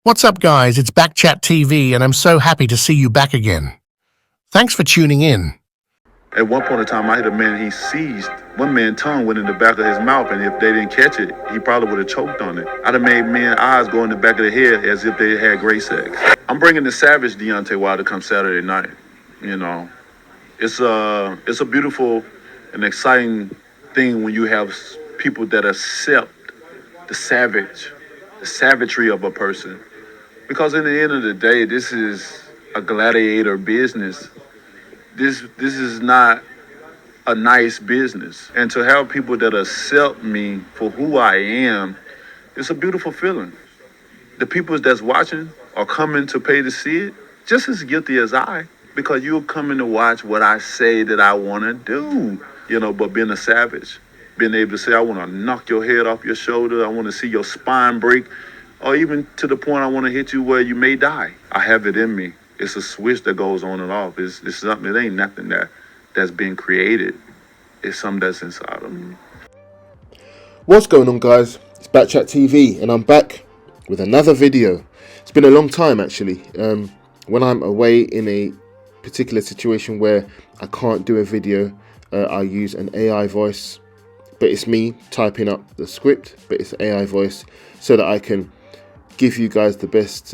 What's up, guys? It's Backchat TV, and I'm so happy to see you back again. Thanks for tuning in. At one point in time, I hit a man, he seized. One man's tongue went in the back of his mouth, and if they didn't catch it, he probably would have choked on it. I'd have made men's eyes go in the back of the head as if they had great sex. I'm bringing the savage Deontay Wilder come Saturday night. You know, it's a beautiful and exciting thing when you have people that accept the savagery of a person. Because in the end of the day, this is a gladiator business. This is not a nice business. And to have people that accept me for who I am, it's a beautiful feeling. The people that's watching are coming to pay to see it just as guilty as I, because you're coming to watch what I say that I want to do, but being a savage, being able to say, I want to knock your head off your shoulder, I want to see your spine break, or even to the point I want to hit you where you may die. I have it in me. It's a switch that goes on and off. It's something, it ain't nothing that's been created. It's something that's inside of me. What's going on, guys? It's Backchat TV, and I'm back with another video. It's been a long time, actually. When I'm away in a particular situation where I can't do a video, I use an AI voice, but it's me typing up the script, but it's AI voice, so that I can give you guys the best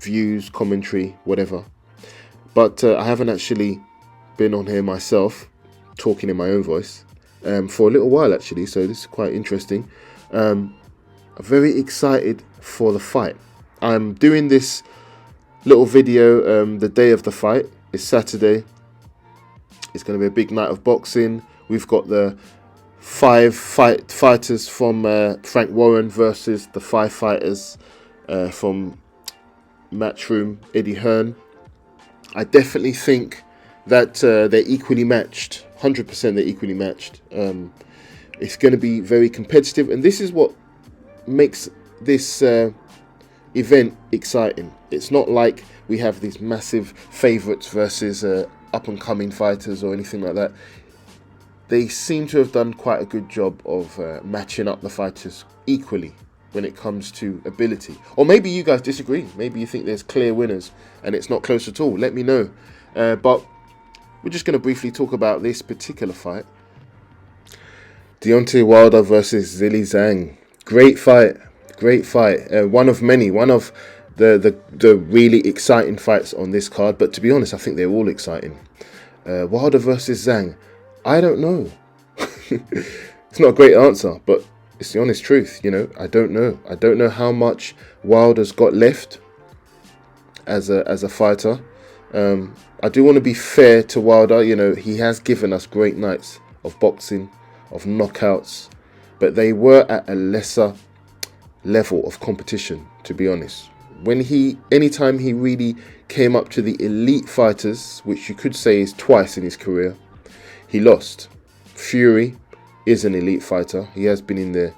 views, commentary, whatever. But I haven't actually been on here myself talking in my own voice for a little while, actually, so this is quite interesting. I'm very excited for the fight. I'm doing this little video the day of the fight. It's Saturday. It's going to be a big night of boxing. We've got the 5 fighters from Frank Warren versus the 5 fighters from Matchroom, Eddie Hearn. I definitely think that they're equally matched. 100% they're equally matched. It's going to be very competitive, and this is what makes this event exciting. It's not like we have these massive favourites versus up-and-coming fighters or anything like that. They seem to have done quite a good job of matching up the fighters equally when it comes to ability. Or maybe you guys disagree. Maybe you think there's clear winners and it's not close at all. Let me know. But we're just going to briefly talk about this particular fight. Deontay Wilder versus Zhang. Great fight. Great fight. One of many. One of the really exciting fights on this card. But to be honest, I think they're all exciting. Wilder versus Zhang. I don't know. It's not a great answer, but it's the honest truth, I don't know. I don't know how much Wilder's got left as a fighter. I do want to be fair to Wilder. He has given us great nights of boxing, of knockouts, but they were at a lesser level of competition, to be honest. Anytime he really came up to the elite fighters, which you could say is twice in his career, he lost. Fury is an elite fighter. He has been in there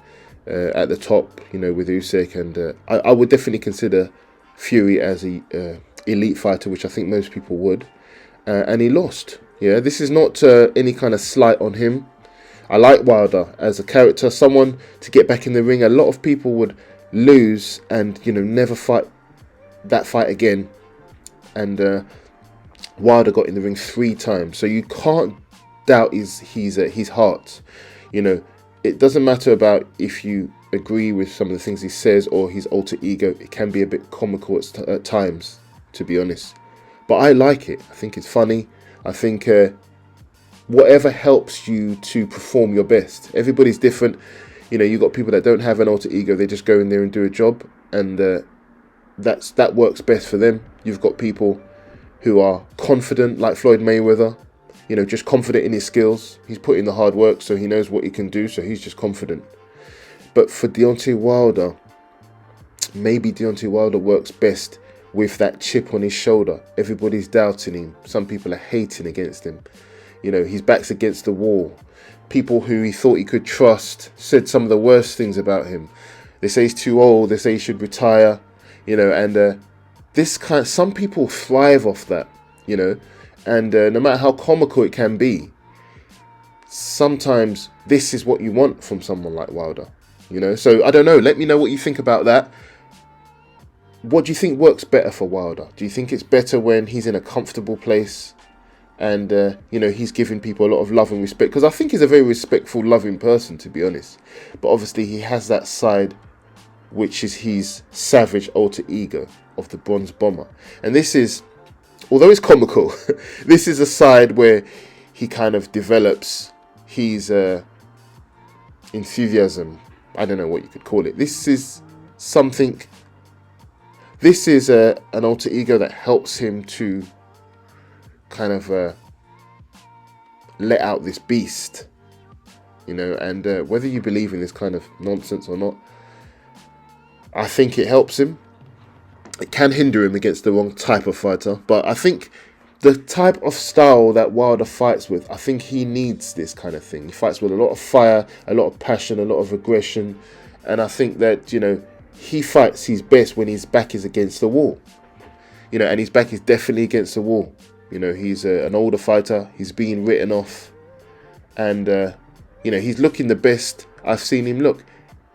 at the top, with Usyk, and I would definitely consider Fury as a elite fighter, which I think most people would. And he lost. Yeah, this is not any kind of slight on him. I like Wilder as a character, someone to get back in the ring. A lot of people would lose and never fight that fight again. And Wilder got in the ring 3 times, so you can't doubt his heart. It doesn't matter about if you agree with some of the things he says or his alter ego. It can be a bit comical at times, to be honest, but I like it. I think it's funny. I think whatever helps you to perform your best. Everybody's different. You've got people that don't have an alter ego. They just go in there and do a job, and that works best for them. You've got people who are confident, like Floyd Mayweather, just confident in his skills. He's put in the hard work, so he knows what he can do, so he's just confident. But for Deontay Wilder, maybe Deontay Wilder works best with that chip on his shoulder. Everybody's doubting him. Some people are hating against him. His back's against the wall. People who he thought he could trust said some of the worst things about him. They say he's too old. They say he should retire. And some people thrive off that, And no matter how comical it can be, sometimes this is what you want from someone like Wilder. So I don't know. Let me know what you think about that. what do you think works better for Wilder? Do you think it's better when he's in a comfortable place and, he's giving people a lot of love and respect? Because I think he's a very respectful, loving person, to be honest. But obviously he has that side which is his savage alter ego of the Bronze Bomber. And this is, although it's comical, this is a side where he kind of develops his enthusiasm. I don't know what you could call it. This is an alter ego that helps him to kind of let out this beast, and whether you believe in this kind of nonsense or not, I think it helps him. It can hinder him against the wrong type of fighter, but I think the type of style that Wilder fights with, I think he needs this kind of thing. He fights with a lot of fire, a lot of passion, a lot of aggression, and I think that, he fights his best when his back is against the wall. And his back is definitely against the wall. He's an older fighter. He's being written off. And, he's looking the best I've seen him look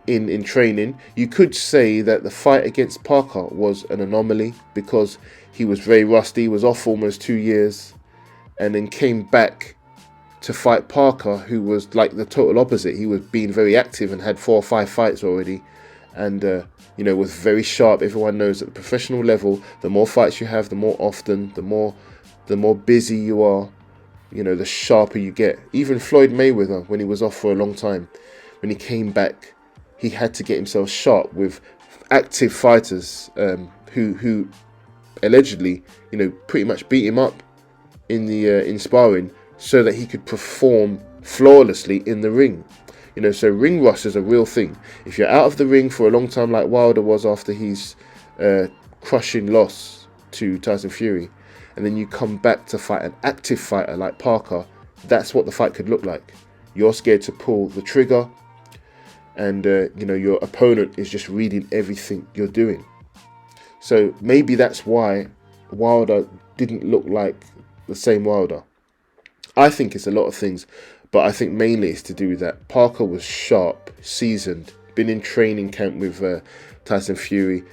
in training. You could say that the fight against Parker was an anomaly because he was very rusty. He was off almost 2 years and then came back to fight Parker, who was like the total opposite. He was being very active and had 4 or 5 fights already. And, was very sharp. Everyone knows at the professional level, the more fights you have, the more often, the more busy you are, the sharper you get. Even Floyd Mayweather, when he was off for a long time, when he came back, he had to get himself sharp with active fighters who allegedly, pretty much beat him up in sparring so that he could perform flawlessly in the ring. So ring rust is a real thing. If you're out of the ring for a long time, like Wilder was after his crushing loss to Tyson Fury, and then you come back to fight an active fighter like Parker, that's what the fight could look like. You're scared to pull the trigger, and your opponent is just reading everything you're doing. So maybe that's why Wilder didn't look like the same Wilder. I think it's a lot of things, but I think mainly it's to do with that. Parker was sharp, seasoned, been in training camp with Tyson Fury.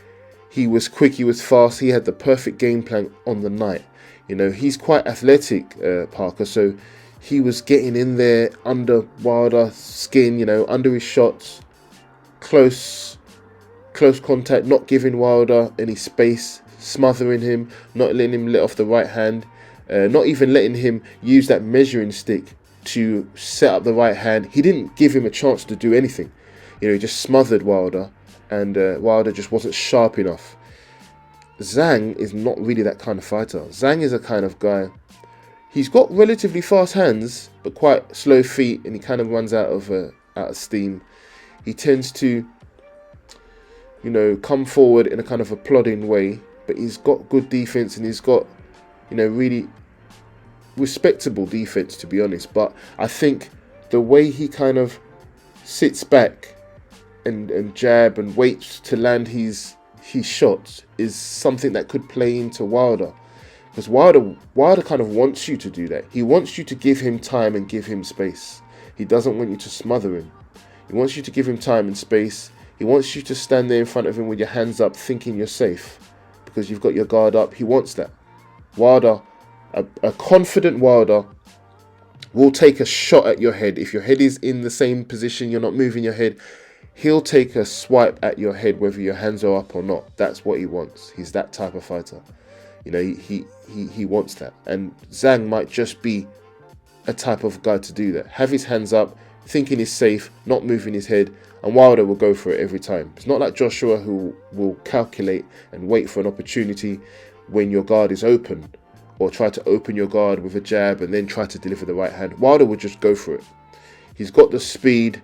He was quick, he was fast, he had the perfect game plan on the night. He's quite athletic, Parker, so he was getting in there under Wilder's skin, under his shots, close contact, not giving Wilder any space, smothering him, not letting him let off the right hand, not even letting him use that measuring stick to set up the right hand. He didn't give him a chance to do anything. He just smothered Wilder, and Wilder just wasn't sharp enough. Zhang is not really that kind of fighter. Zhang is a kind of guy, he's got relatively fast hands, but quite slow feet, and he kind of runs out of steam. He tends to, come forward in a kind of a plodding way, but he's got good defense, and he's got, really respectable defense, to be honest. But I think the way he kind of sits back and jab and waits to land his shots is something that could play into Wilder, because Wilder kind of wants you to do that. He wants you to give him time and give him space. He doesn't want you to smother him. He wants you to give him time and space. He wants you to stand there in front of him with your hands up thinking you're safe because you've got your guard up. He wants that. Wilder, a confident Wilder, will take a shot at your head. If your head is in the same position, you're not moving your head, he'll take a swipe at your head whether your hands are up or not. That's what he wants. He's that type of fighter. He wants that. And Zhang might just be a type of guy to do that. Have his hands up, thinking he's safe, not moving his head, and Wilder will go for it every time. It's not like Joshua, who will calculate and wait for an opportunity when your guard is open, or try to open your guard with a jab and then try to deliver the right hand. Wilder would just go for it. He's got the speed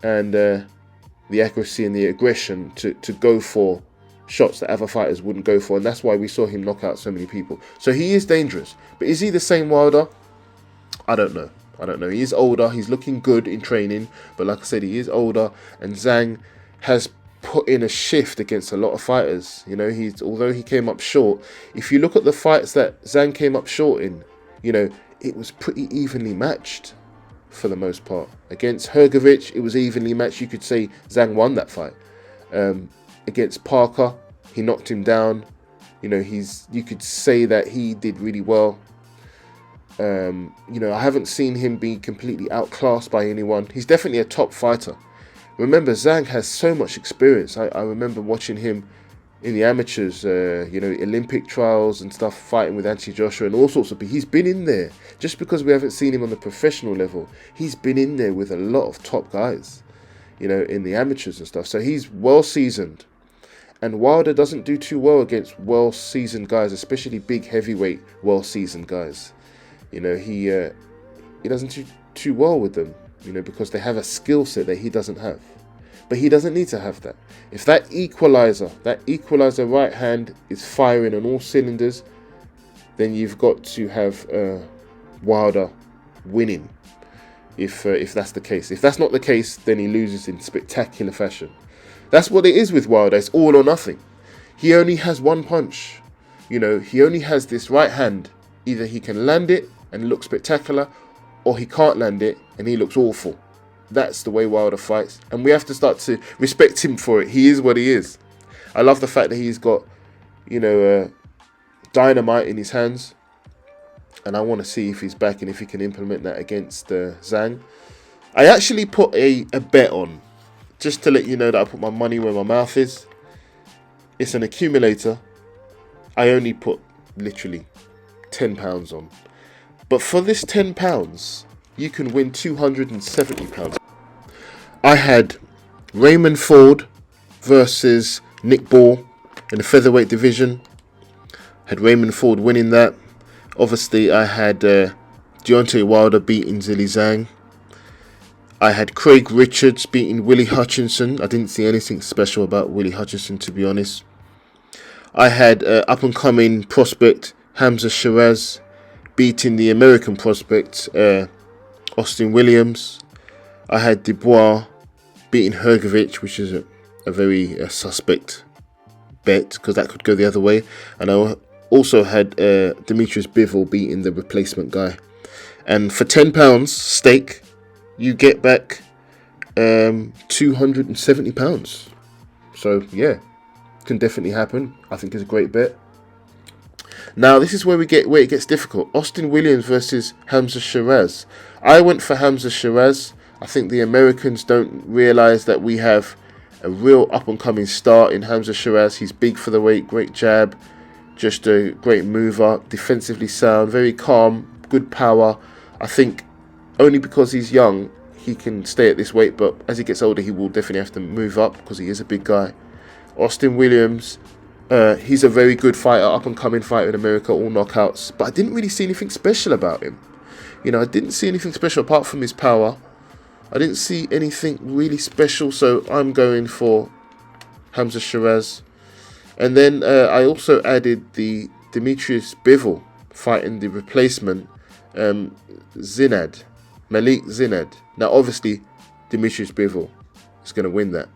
and the accuracy and the aggression to go for shots that other fighters wouldn't go for, and that's why we saw him knock out so many people. So he is dangerous. But is he the same Wilder? I don't know. He is older. He's looking good in training, but like I said, he is older, and Zhang has put in a shift against a lot of fighters. Although he came up short, if you look at the fights that Zhang came up short in, it was pretty evenly matched for the most part. Against Hrgovic, it was evenly matched. You could say Zhang won that fight. Against Parker, He knocked him down. You know, you could say that he did really well. You know, I haven't seen him be completely outclassed by anyone. He's definitely a top fighter. Remember, Zhang has so much experience. I remember watching him in the amateurs, you know, Olympic trials and stuff, fighting with Anthony Joshua and all sorts of people. He's been in there. Just because we haven't seen him on the professional level, he's been in there with a lot of top guys, you know, in the amateurs and stuff. So he's well seasoned. And Wilder doesn't do too well against well seasoned guys, especially big heavyweight well seasoned guys. You know, he doesn't do too well with them, you know, because they have a skill set that he doesn't have. But he doesn't need to have that. If that equalizer right hand is firing on all cylinders, then you've got to have Wilder winning. If that's the case. If that's not the case, then he loses in spectacular fashion. That's what it is with Wilder. It's all or nothing. He only has one punch. You know, he only has this right hand. Either he can land it and look spectacular, or he can't land it and he looks awful. That's the way Wilder fights, and we have to start to respect him for it. He is what he is. I love the fact that he's got, you know, dynamite in his hands, and I want to see if he's back and if he can implement that against Zhang. I actually put a bet on, just to let you know that I put my money where my mouth is. It's an accumulator. I only put literally £10 on. But for this £10, you can win £270. I had Raymond Ford versus Nick Ball in the featherweight division. Had Raymond Ford winning that. Obviously, I had Deontay Wilder beating Zhilei Zhang. I had Craig Richards beating Willie Hutchinson. I didn't see anything special about Willie Hutchinson, to be honest. I had up-and-coming prospect Hamza Shiraz beating the American prospect Austin Williams. I had Dubois beating Hrgovic, which is a very suspect bet, because that could go the other way. And I also had Demetrius Bivol beating the replacement guy. And for £10 stake, you get back £270. So yeah, can definitely happen. I think it's a great bet. Now this is where it gets difficult. Austin Williams versus Hamza Shiraz. I went for Hamza Shiraz. I think the Americans don't realise that we have a real up-and-coming star in Hamza Shiraz. He's big for the weight, great jab, just a great mover, defensively sound, very calm, good power. I think only because he's young, he can stay at this weight, but as he gets older, he will definitely have to move up because he is a big guy. Austin Williams, he's a very good fighter, up-and-coming fighter in America, all knockouts, but I didn't really see anything special about him. You know, I didn't see anything special apart from his power. I didn't see anything really special, so I'm going for Hamza Shiraz. And then I also added the Demetrius Bivol fighting the replacement Malik Zinad. Now, obviously, Demetrius Bivol is going to win that.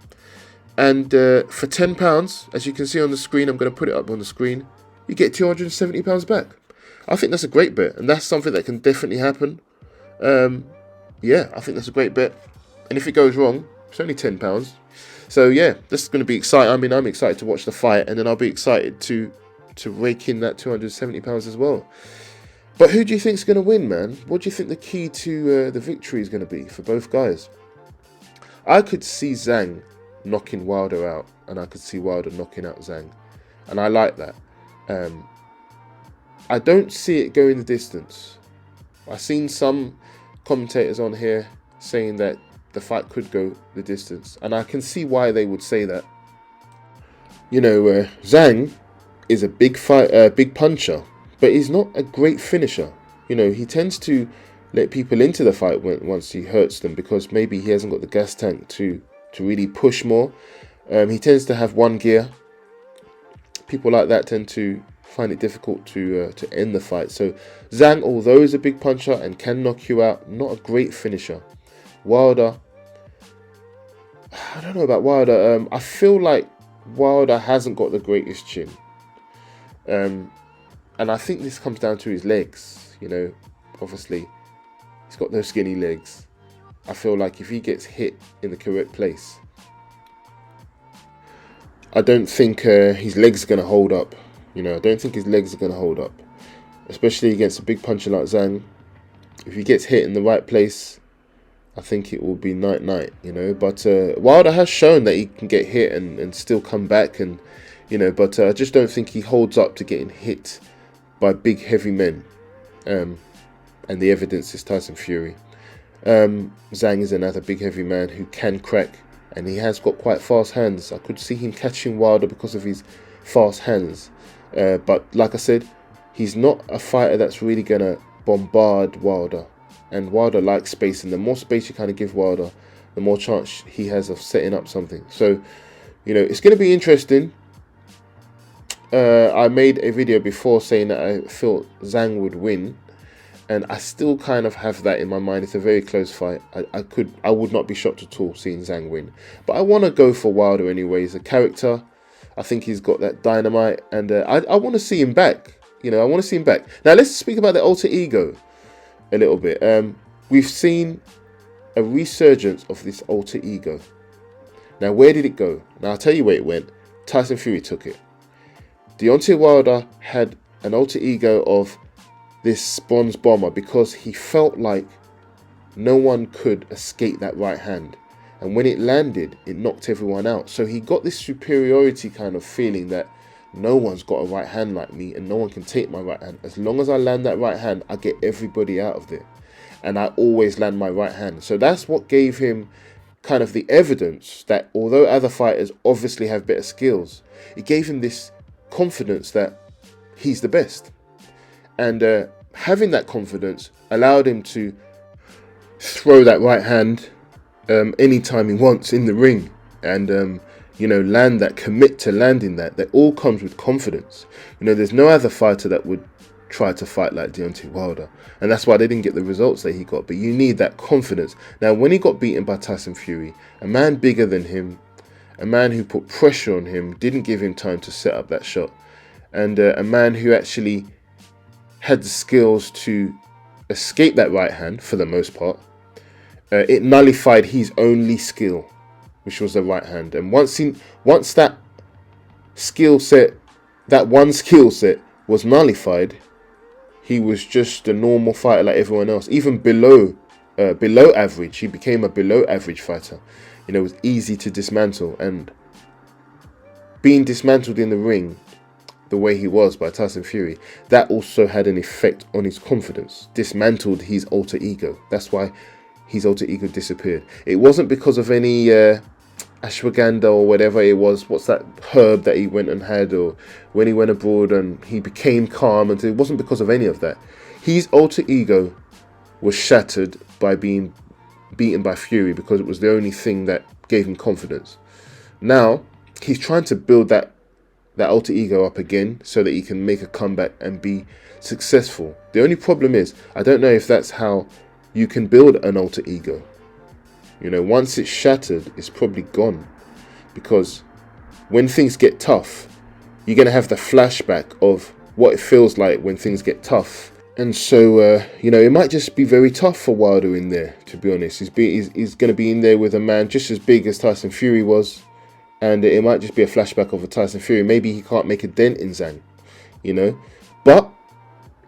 And for £10, as you can see on the screen, I'm going to put it up on the screen, you get £270 back. I think that's a great bet, and that's something that can definitely happen. Yeah, I think that's a great bet. And if it goes wrong, it's only £10. So yeah, this is going to be exciting. I mean, I'm excited to watch the fight, and then I'll be excited to rake in that £270 as well. But who do you think is going to win, man? What do you think the key to the victory is going to be for both guys? I could see Zhang knocking Wilder out, and I could see Wilder knocking out Zhang, and I like that. I don't see it going the distance. I've seen some commentators on here saying that the fight could go the distance, and I can see why they would say that. You know, Zhang is a big puncher, but he's not a great finisher. You know, he tends to let people into the fight once he hurts them, because maybe he hasn't got the gas tank to really push more. He tends to have one gear. People like that tend to find it difficult to end the fight. So Zhang, although he's a big puncher and can knock you out, not a great finisher. Wilder, I don't know about Wilder. I feel like Wilder hasn't got the greatest chin. And I think this comes down to his legs. You know, obviously, he's got those skinny legs. I feel like if he gets hit in the correct place, I don't think his legs are going to hold up. You know, I don't think his legs are going to hold up, especially against a big puncher like Zhang. If he gets hit in the right place, I think it will be night-night, you know. But Wilder has shown that he can get hit and still come back, and you know. But I just don't think he holds up to getting hit by big, heavy men. And the evidence is Tyson Fury. Zhang is another big, heavy man who can crack, and he has got quite fast hands. I could see him catching Wilder because of his fast hands. But like I said, he's not a fighter that's really going to bombard Wilder. And Wilder likes space, and the more space you kind of give Wilder, the more chance he has of setting up something. So, you know, it's going to be interesting. I made a video before saying that I thought Zhang would win, and I still kind of have that in my mind. It's a very close fight. I would not be shocked at all seeing Zhang win. But I want to go for Wilder anyway. He's a character. I think he's got that dynamite, and I want to see him back. You know, I want to see him back. Now, let's speak about the alter ego a little bit. We've seen a resurgence of this alter ego. Now, where did it go? Now, I'll tell you where it went. Tyson Fury took it. Deontay Wilder had an alter ego of this bronze bomber because he felt like no one could escape that right hand. And when it landed, it knocked everyone out. So he got this superiority kind of feeling that no one's got a right hand like me, and no one can take my right hand. As long as I land that right hand, I get everybody out of there. And I always land my right hand. So that's what gave him kind of the evidence that although other fighters obviously have better skills, it gave him this confidence that he's the best. And having that confidence allowed him to throw that right hand anytime he wants in the ring. And you know, land that, commit to landing that. That all comes with confidence. You know, there's no other fighter that would try to fight like Deontay Wilder. And that's why they didn't get the results that he got. But you need that confidence. Now, when he got beaten by Tyson Fury, a man bigger than him, a man who put pressure on him, didn't give him time to set up that shot. And a man who actually had the skills to escape that right hand for the most part. It nullified his only skill, which was the right hand. And once that skill set, that one skill set was nullified, he was just a normal fighter like everyone else. Even below average, he became a below average fighter. You know, it was easy to dismantle, and being dismantled in the ring the way he was by Tyson Fury, that also had an effect on his confidence, dismantled his alter ego. That's why his alter ego disappeared. It wasn't because of any ashwagandha or whatever it was. What's that herb that he went and had, or when he went abroad and he became calm, and it wasn't because of any of that. His alter ego was shattered by being beaten by Fury because it was the only thing that gave him confidence. Now he's trying to build that alter ego up again so that he can make a comeback and be successful. The only problem is, I don't know if that's how you can build an alter ego. You know, once it's shattered, it's probably gone. Because when things get tough, you're going to have the flashback of what it feels like when things get tough. And so, you know, it might just be very tough for Wilder in there, to be honest. He's going to be in there with a man just as big as Tyson Fury was. And it might just be a flashback of a Tyson Fury. Maybe he can't make a dent in Zhang, you know. But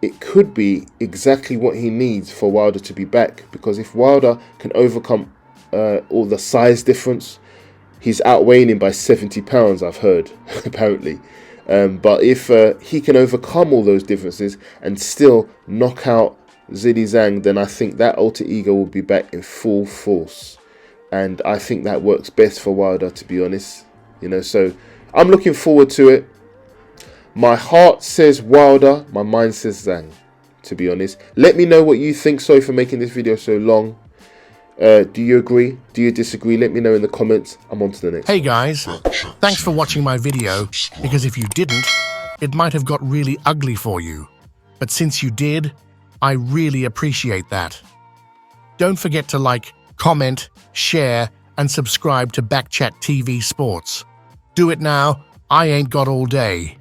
it could be exactly what he needs for Wilder to be back. Because if Wilder can overcome all the size difference, he's outweighing him by 70 pounds, I've heard, apparently. But if he can overcome all those differences and still knock out Zhang, then I think that alter ego will be back in full force. And I think that works best for Wilder, to be honest. You know, so I'm looking forward to it. My heart says Wilder, my mind says Zhang, to be honest. Let me know what you think. Sorry for making this video so long. Do you agree? Do you disagree? Let me know in the comments. I'm on to the next. Hey guys, thanks for watching my video, because if you didn't, it might have got really ugly for you. But since you did, I really appreciate that. Don't forget to like, comment, share, and subscribe to Backchat TV Sports. Do it now. I ain't got all day.